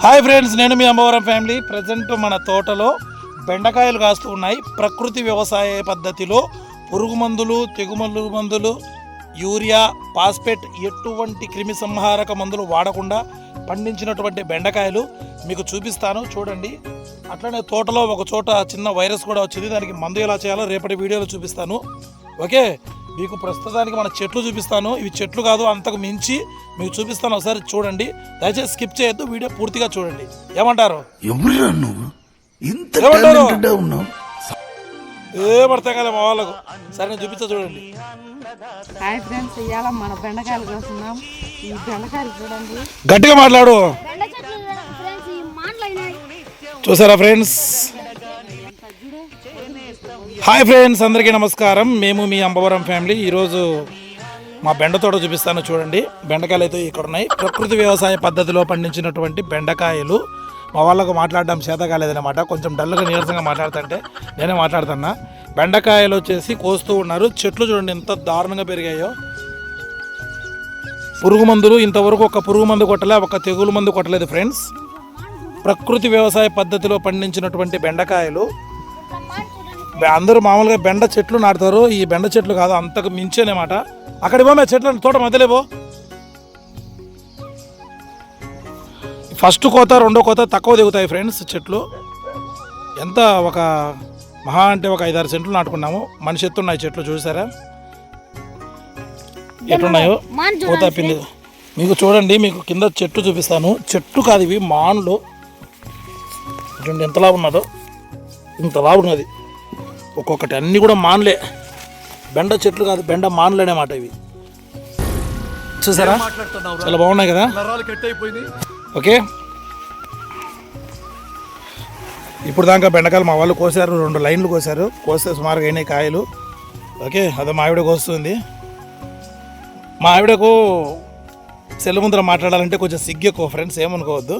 Hi friends, నేను మీ Ambavaram family. Present మన తోటలో బెండకాయలు కాస్తూ ఉన్నాయి. ప్రకృతి వ్యవసాయ పద్ధతిలో పురుగు మందులు, తెగుమల్లు మందులు, యూరియా, పాస్పేట్ ఎటువంటి క్రిమి సంహారక మందులు వాడకుండా పండించినటువంటి బెండకాయలు మీకు చూపిస్తాను, చూడండి. అట్లనే తోటలో ఒక చోట చిన్న వైరస్ కూడా వచ్చింది, దానికి మందు ఎలా చేయాలో రేపటి వీడియోలో చూపిస్తాను. ఓకే, మీకు ప్రస్తుతానికి మన చెట్లు చూపిస్తాను. ఇవి చెట్లు కాదు, అంతకు మించి మీకు చూపిస్తాను. ఒకసారి చూడండి, దయచేసి స్కిప్ చేయొద్దు, వీడియో పూర్తిగా చూడండి. ఏమంటారు? ఏమడతాం కదా మా వాళ్ళకు. సరే, నేను చూపిస్తా, చూడండి. హాయ్ ఫ్రెండ్స్, ఇవాళ మన బెండకాయలు కోస్తున్నాం. ఈ బెండకాయలు చూడండి, గట్టిగా మాట్లాడు. చూసారా ఫ్రెండ్స్? హాయ్ ఫ్రెండ్స్, అందరికీ నమస్కారం. మేము మీ అంబవరం ఫ్యామిలీ. ఈరోజు మా బెండ తోట చూపిస్తాను, చూడండి. బెండకాయలు అయితే ఇక్కడ ఉన్నాయి. ప్రకృతి వ్యవసాయ పద్ధతిలో పండించినటువంటి బెండకాయలు. మా వాళ్ళకు మాట్లాడడం చేత కాలేదన్నమాట, కొంచెం డల్గా నీరసంగా మాట్లాడుతుంటే నేనే మాట్లాడుతున్నా. బెండకాయలు వచ్చేసి కోస్తూ ఉన్నారు. చెట్లు చూడండి ఎంత దారుణంగా పెరిగాయో. పురుగు మందులు ఇంతవరకు ఒక పురుగు మందు కొట్టలే, ఒక తెగులు మందు కొట్టలేదు ఫ్రెండ్స్. ప్రకృతి వ్యవసాయ పద్ధతిలో పండించినటువంటి బెండకాయలు. అందరూ మామూలుగా బెండ చెట్లు నాటుతారు, ఈ బెండ చెట్లు కాదు, అంతకు మించేనమాట. అక్కడికి పోమే చెట్ల తోట మధ్యలేవో. ఫస్ట్ కోత, రెండో కోత తక్కువ దిగుతాయి ఫ్రెండ్స్ చెట్లు. ఎంత ఒక మహా అంటే ఒక 5-6 సెంట్లు నాటుకున్నాము. మనిషి ఎత్తున్నాయి చెట్లు, చూసారా ఎట్లున్నాయో. కోత పిండి మీకు చూడండి, మీకు కింద చెట్టు చూపిస్తాను. చెట్టు కాదు, ఇవి మానులు. చూడండి ఎంతలా ఉన్నదో, ఇంతలా ఉన్నది ఒక్కొక్కటి. అన్నీ కూడా మానులే, బెండ చెట్లు కాదు, బెండ మానులు అనేమాట ఇవి. చూసారా చాలా బాగున్నాయి కదా. ఓకే, ఇప్పుడు దాకా బెండకాయలు మా వాళ్ళు కోసారు, 2 లైన్లు కోసారు. కోస్తే సుమారుగా అయినాయి కాయలు. ఓకే, అదే మా ఆవిడ కోస్తుంది. మా ఆవిడకు సెల్ ముందర మాట్లాడాలంటే కొంచెం సిగ్గు ఎక్కువ ఫ్రెండ్స్, ఏమనుకోవద్దు.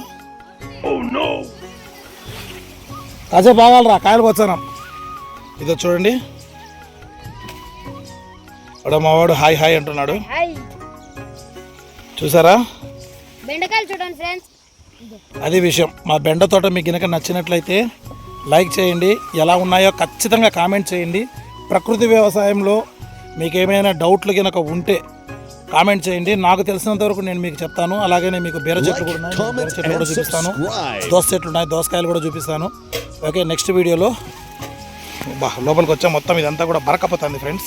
కాసేపు బాగాలరా, కాయలు వచ్చాను. ఇదో చూడండి, అక్కడ మావాడు హాయ్ హాయ్ అంటున్నాడు. చూసారా బెండకాయలు చూడండి ఫ్రెండ్స్. అది విషయం. మా బెండ తోట మీకు కనుక నచ్చినట్లయితే లైక్ చేయండి, ఎలా ఉన్నాయో ఖచ్చితంగా కామెంట్ చేయండి. ప్రకృతి వ్యవసాయంలో మీకు ఏమైనా డౌట్లు కనుక ఉంటే కామెంట్ చేయండి. నాకు తెలిసినంత వరకు నేను మీకు చెప్తాను. అలాగే మీకు బీర చెట్లు కూడా ఉన్నాయి, బీర చెట్లు కూడా చూపిస్తాను. దోస చెట్లు ఉన్నాయి, దోసకాయలు కూడా చూపిస్తాను. ఓకే, నెక్స్ట్ వీడియోలో. లోపలికి వచ్చా, మొత్తం ఇదంతా కూడా బరకపోతుంది ఫ్రెండ్స్,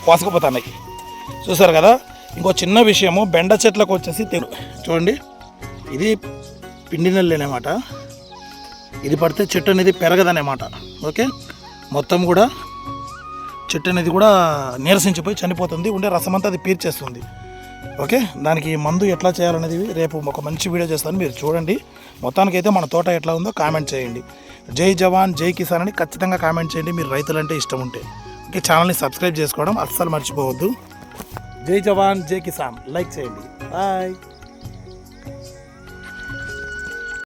కోసకపోతున్నాయి. చూసారు కదా. ఇంకో చిన్న విషయము, బెండ చెట్లకు వచ్చేసి చూడండి, ఇది పిండి నెల్లు అనేమాట. ఇది పడితే చెట్టు అనేది పెరగదనేమాట. ఓకే, మొత్తం కూడా చెట్టు అనేది కూడా నీరసించిపోయి చనిపోతుంది, ఉండే రసం అంతా అది పీల్చేస్తుంది. ఓకే, దానికి మందు ఎట్లా చేయాలనేది రేపు ఒక మంచి వీడియో చేస్తాను, మీరు చూడండి. మొత్తానికైతే మన తోట ఎట్లా ఉందో కామెంట్ చేయండి. జై జవాన్ జై కిసాన్ అని ఖచ్చితంగా కామెంట్ చేయండి, మీరు రైతులంటే ఇష్టం ఉంటే. ఓకే, ఛానల్ని సబ్స్క్రైబ్ చేసుకోవడం అస్సలు మర్చిపోవద్దు. జై జవాన్ జై కిసాన్, లైక్ చేయండి. బాయ్.